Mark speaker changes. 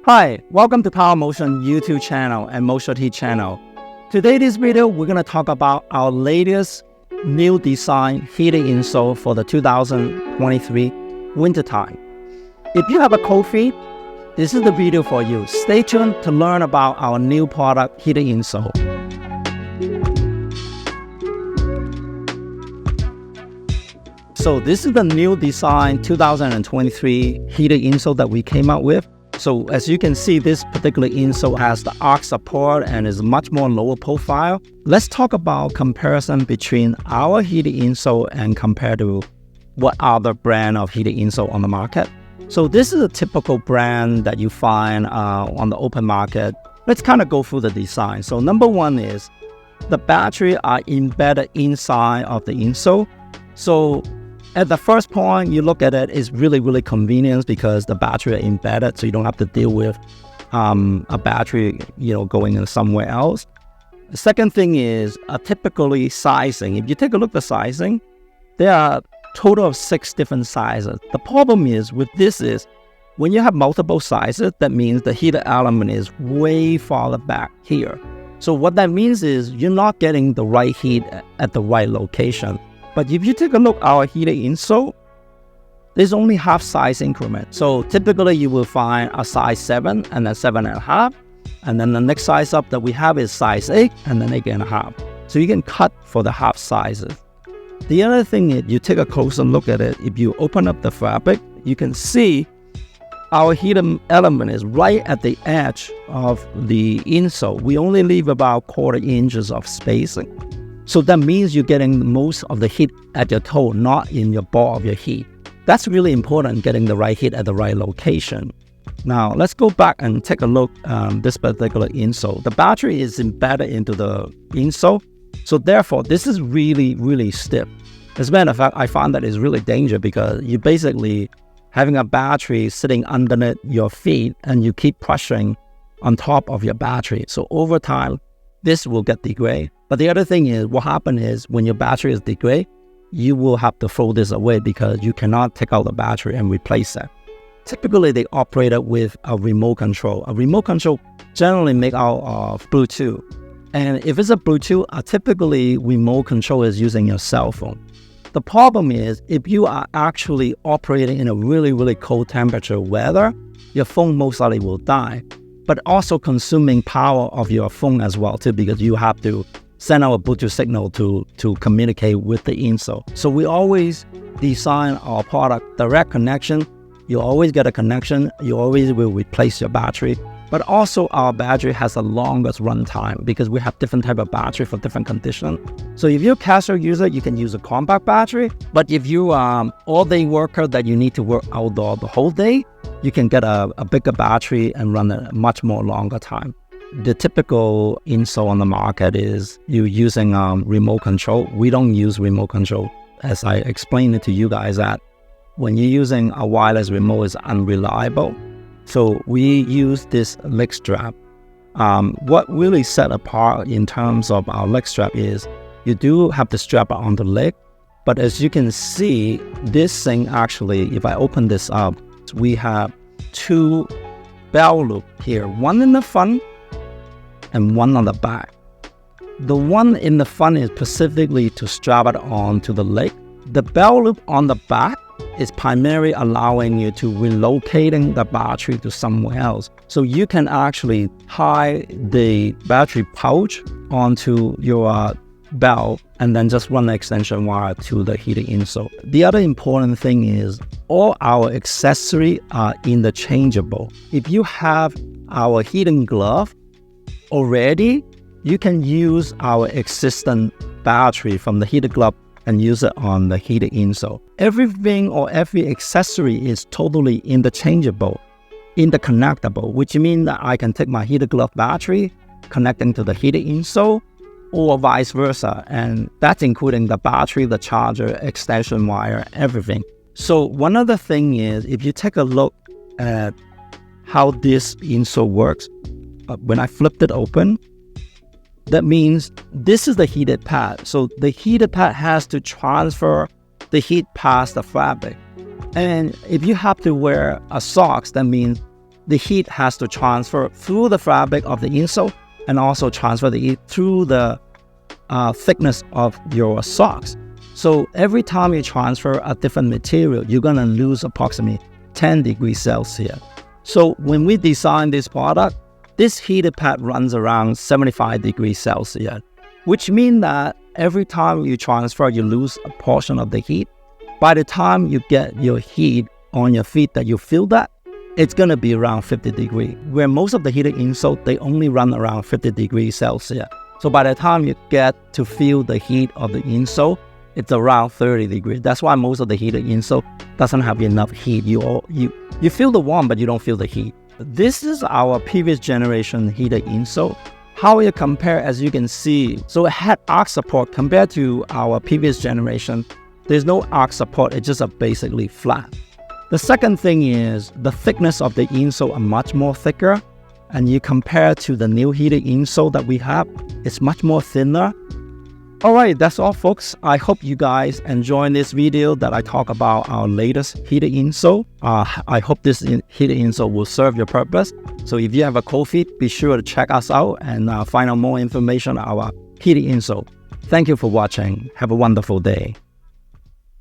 Speaker 1: Hi, welcome to Power Motion YouTube channel and Motion Heat channel. Today this video, we're going to talk about our latest new design heated insole for the 2023 wintertime. If you have a cold feet, this is the video for you. Stay tuned to learn about our new product heated insole. So this is the new design 2023 heated insole that we came out with. So as you can see, this particular insole has the arch support and is much more lower profile. Let's talk about comparison between our heated insole and compared to what other brand of heated insole on the market. So this is a typical brand that you find on the open market. Let's kind of go through the design. So number one is the battery are embedded inside of the insole. So at the first point, you look at it, it's really convenient because the battery are embedded, so you don't have to deal with a battery, going in somewhere else. The second thing is typically sizing. If you take a look at the sizing, there are a total of 6 different sizes. The problem is with this is when you have multiple sizes, that means the heater element is way farther back here. So what that means is you're not getting the right heat at the right location. But if you take a look at our heated insole, there's only half size increment. So typically you will find a size 7 and then 7.5. And then the next size up that we have is size 8 and then 8.5. So you can cut for the half sizes. The other thing is you take a closer look at it. If you open up the fabric, you can see our heater element is right at the edge of the insole. We only leave about 1/4 inches of spacing. So that means you're getting most of the heat at your toe, not in your ball of your heat. That's really important, getting the right heat at the right location. Now, let's go back and take a look at this particular insole. The battery is embedded into the insole. So therefore, this is really stiff. As a matter of fact, I find that it's really dangerous because you're basically having a battery sitting underneath your feet and you keep pressuring on top of your battery. So over time, this will get degraded. But the other thing is, what happens is when your battery is degraded, you will have to throw this away because you cannot take out the battery and replace it. Typically, they operate it with a remote control. A remote control generally made out of Bluetooth. And if it's a Bluetooth, typically remote control is using your cell phone. The problem is, if you are actually operating in a really cold temperature weather, your phone most likely will die. But also consuming power of your phone as well too, because you have to send out a Bluetooth signal to communicate with the insole. So we always design our product direct connection. You always get a connection. You always will replace your battery. But also our battery has the longest runtime because we have different type of battery for different conditions. So if you're a casual user, you can use a compact battery. But if you are all-day worker that you need to work outdoor the whole day, you can get a bigger battery and run a much more longer time. The typical insole on the market is you using remote control. We don't use remote control. As I explained it to you guys, that when you're using a wireless remote, it's unreliable. So we use this leg strap. What really set apart in terms of our leg strap is you do have the strap on the leg. But as you can see, this thing actually, if I open this up, we have 2 bell loops here, one in the front and one on the back. The one in the front is specifically to strap it onto the leg. The bell loop on the back is primarily allowing you to relocating the battery to somewhere else. So you can actually tie the battery pouch onto your belt and then just run the extension wire to the heated insole. The other important thing is all our accessories are interchangeable. If you have our heating glove already, you can use our existing battery from the heated glove and use it on the heated insole. Everything or every accessory is totally interchangeable, interconnectable, which means that I can take my heated glove battery connecting to the heated insole or vice versa. And that's including the battery, the charger, extension wire, everything. So one other thing is, if you take a look at how this insole works, when I flipped it open, that means this is the heated pad. So the heated pad has to transfer the heat past the fabric. And if you have to wear a socks, that means the heat has to transfer through the fabric of the insole and also transfer the heat through the thickness of your socks. So every time you transfer a different material, you're gonna lose approximately 10 degrees Celsius. So when we design this product, this heated pad runs around 75 degrees Celsius, which means that every time you transfer, you lose a portion of the heat. By the time you get your heat on your feet that you feel that, it's gonna be around 50 degrees, where most of the heated insole, they only run around 50 degrees Celsius. So by the time you get to feel the heat of the insole, it's around 30 degrees. That's why most of the heated insole doesn't have enough heat. You feel the warmth, but you don't feel the heat. This is our previous generation heated insole. How it compare, as you can see, so it had arc support compared to our previous generation. There's no arc support, it's just basically flat. The second thing is the thickness of the insole are much more thicker, and you compare to the new heated insole that we have, it's much more thinner. Alright, that's all folks. I hope you guys enjoyed this video that I talk about our latest heated insole. I hope this heated insole will serve your purpose. So if you have a cold feet, be sure to check us out and find out more information on our heated insole. Thank you for watching. Have a wonderful day.